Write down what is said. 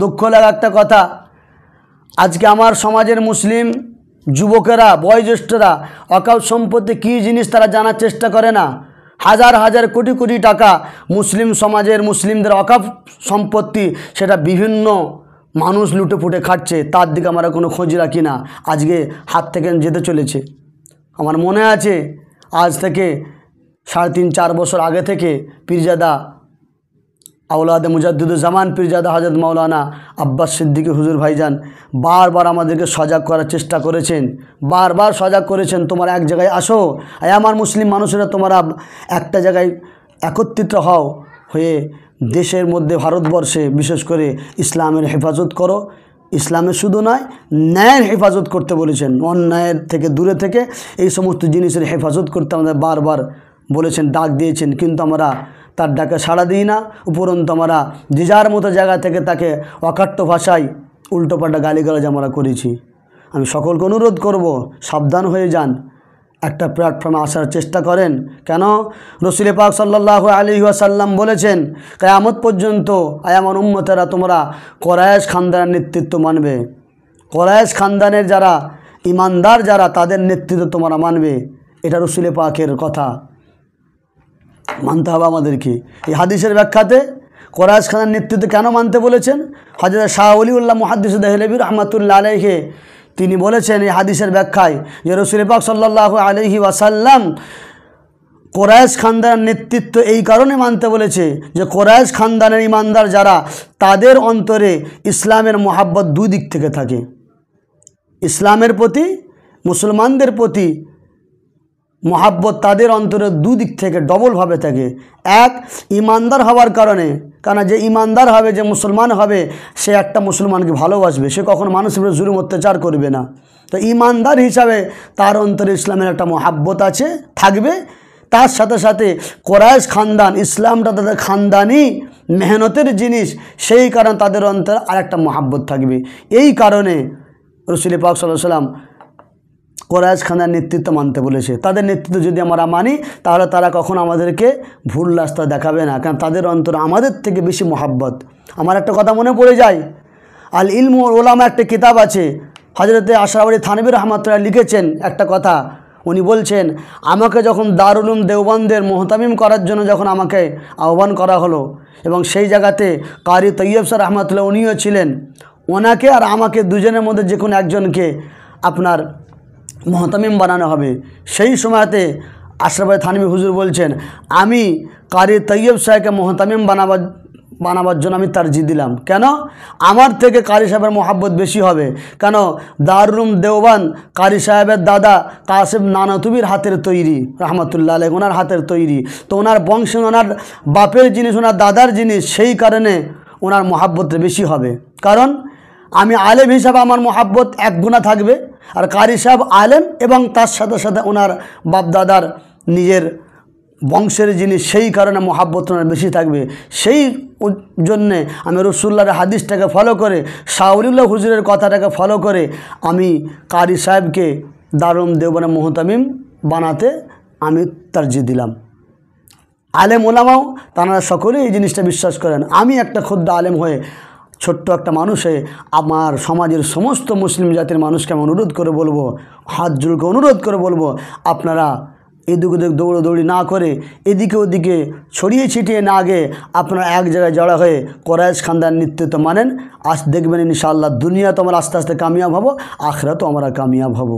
দুঃখ লাগা একটা কথা, আজকে আমার সমাজের মুসলিম যুবকেরা, বয়োজ্যেষ্ঠরা অকাল সম্পত্তি কী জিনিস তারা জানার চেষ্টা করে না। হাজার হাজার কোটি কোটি টাকা মুসলিম সমাজের মুসলিমদের অকাপ সম্পত্তি, সেটা বিভিন্ন মানুষ লুটে ফুটে খাচ্ছে, তার দিকে আমরা কোনো খোঁজ রাখি না। আজকে হাত থেকে যেতে চলেছে। আমার মনে আছে আজ থেকে 3.5-4 বছর আগে থেকে পীরজাদা আওলাদে মুজাদ্দিদুজ্জামান পীরজাদা হযরত মাওলানা আব্বাস সিদ্দিকী হুজুর ভাইজান বারবার আমাদেরকে সজাগ করার চেষ্টা করেছেন, বারবার সজাগ করেছেন, তোমরা এক জায়গায় আসো, আমার মুসলিম মানুষেরা তোমরা একটা জায়গায় একত্রিত হয়ে দেশের মধ্যে ভারতবর্ষে বিশেষ করে ইসলামের হেফাজত করো। ইসলামের শুধু নয়, ন্যায়ের হেফাজত করতে বলেছেন, অন্যায়ের থেকে দূরে থেকে এই সমস্ত জিনিসের হেফাজত করতে আমাদের বারবার বলেছেন, ডাক দিয়েছেন, কিন্তু আমরা তার ডাকে সাড়া দিই না। উপরন্তু আমরা যে যার মতো জায়গা থেকে তাকে অকাট্য ভাষায় উল্টোপাল্টা গালিগালাজ আমরা করেছি। আমি সকলকে অনুরোধ করব, সাবধান হয়ে যান, একটা প্ল্যাটফর্মে আসার চেষ্টা করেন। কেন রাসূল পাক সাল্লাল্লাহু আলাইহি ওয়াসাল্লাম বলেছেন, কিয়ামত পর্যন্ত আমার উম্মতেরা তোমরা কুরাইশ খানদানের নেতৃত্ব মানবে, কুরাইশ খানদানের যারা ইমানদার যারা তাদের নেতৃত্ব তোমরা মানবে। এটা রাসূল পাকের কথা, মানতে হবে আমাদেরকে। এই হাদিসের ব্যাখ্যাতে কুরাইশ খানের নেতৃত্ব কেন মানতে বলেছেন, হযরত শাহ ওলিউল্লাহ মুহাদ্দিস দেহলভী রাহমাতুল্লাহ আলাইহি তিনি বলেছেন এই হাদিসের ব্যাখ্যায় যে রাসূল পাক সাল্লাল্লাহু আলাইহি ওয়াসাল্লাম কুরাইশ খানদানের নেতৃত্ব এই কারণে মানতে বলেছে যে কুরাইশ খানদানের ইমানদার যারা তাদের অন্তরে ইসলামের মহাব্বত দুই দিক থেকে থাকে। ইসলামের প্রতি, মুসলমানদের প্রতি মহাব্বত তাদের অন্তরে দুদিক থেকে ডবলভাবে থাকে। এক, ইমানদার হওয়ার কারণে, কারণ যে ইমানদার হবে, যে মুসলমান হবে, সে একটা মুসলমানকে ভালোবাসবে, সে কখনো মানুষের উপরে জুলুম অত্যাচার করবে না। তো ইমানদার হিসাবে তার অন্তরে ইসলামের একটা মহাব্বত আছে, থাকবে। তার সাথে সাথে কুরাইশ খানদান, ইসলামটা তাদের খানদানি মেহনতের জিনিস, সেই কারণে তাদের অন্তরে আর একটা মহাব্বত থাকবে। এই কারণে রাসূল পাক সাল্লাল্লাহু আলাইহি ওয়াসাল্লাম কুরাইশ খানদার নেতৃত্ব মানতে বলেছে। তাদের নেতৃত্ব যদি আমরা মানি তাহলে তারা কখনো আমাদেরকে ভুল রাস্তা দেখাবে না, কারণ তাদের অন্তরে আমাদের থেকে বেশি মহাব্বত। আমার একটা কথা মনে পড়ে যায়, আল ইলম ওয়াল উলামা একটা কিতাব আছে, হযরতে আশরাফ আলী থানভী রাহমাতুল্লাহ লিখেছেন একটা কথা। উনি বলছেন, আমাকে যখন দারুল উলুম দেওবন্দের মুহতামিম করার জন্য যখন আমাকে আহ্বান করা হলো, এবং সেই জায়গাতে কারি তৈয়ব স্যার রাহমাতুল্লাহ উনিও ছিলেন, ওনাকে আর আমাকে দুজনের মধ্যে যে কোনো একজনকে আপনার মুহতামিম বানানো হবে। সেই সময়তে আশরাফ আলী থানভী হুজুর বলছেন, আমি কারি তৈয়ব সাহেবকে মুহতামিম বানাবার জন্য আমি তারজিহ দিলাম। কেন? আমার থেকে কারি সাহেবের মহাব্বত বেশি হবে। কেন? দারুল উলুম দেওবন্দ কারি সাহেবের দাদা কাসিম নানতুবির হাতের তৈরি রাহমাতুল্লাহ আলাইহি, ওনার হাতের তৈরি। তো ওনার বংশ, ওনার বাপের জিনিস, ওনার দাদার জিনিস, সেই কারণে ওনার মহাব্বত বেশি হবে। কারণ আমি আলেম হিসাবে আমার মহাব্বত এক গুণা থাকবে, আর কারি সাহেব আলেম এবং তার সাথে সাথে ওনার বাপদাদার নিজের বংশের জিনিস, সেই কারণে মহাব্বত ওনার বেশি থাকবে। সেই জন্যে আমি রাসূলুল্লাহর হাদিসটাকে ফলো করে, শাহ ওলিউল্লাহ হুজুরের কথাটাকে ফলো করে আমি কারি সাহেবকে দারুল উলুম দেওবন্দের মুহতামিম বানাতে আমি তারজিহ দিলাম। আলেম ওলামাও তারা সকলেই এই জিনিসটা বিশ্বাস করেন। আমি একটা ক্ষুদ্র আলেম হয়ে, ছোট্ট একটা মানুষ হয়ে আমার সমাজের সমস্ত মুসলিম জাতির মানুষকে আমি অনুরোধ করে বলবো, হাত জোড়কে অনুরোধ করে বলবো, আপনারা এদিক ওদিক দৌড়োদৌড়ি না করে, এদিকে ওদিকে ছড়িয়ে ছিটিয়ে না গিয়ে আপনারা এক জায়গায় জড়ো হয়ে কুরাইশ খানদান নেতৃত্ব মানেন। আজ দেখবেন ইনশাআল্লাহ দুনিয়া তো আমরা আস্তে আস্তে কামিয়াব হব, আখিরাতেও আমরা কামিয়াব হব।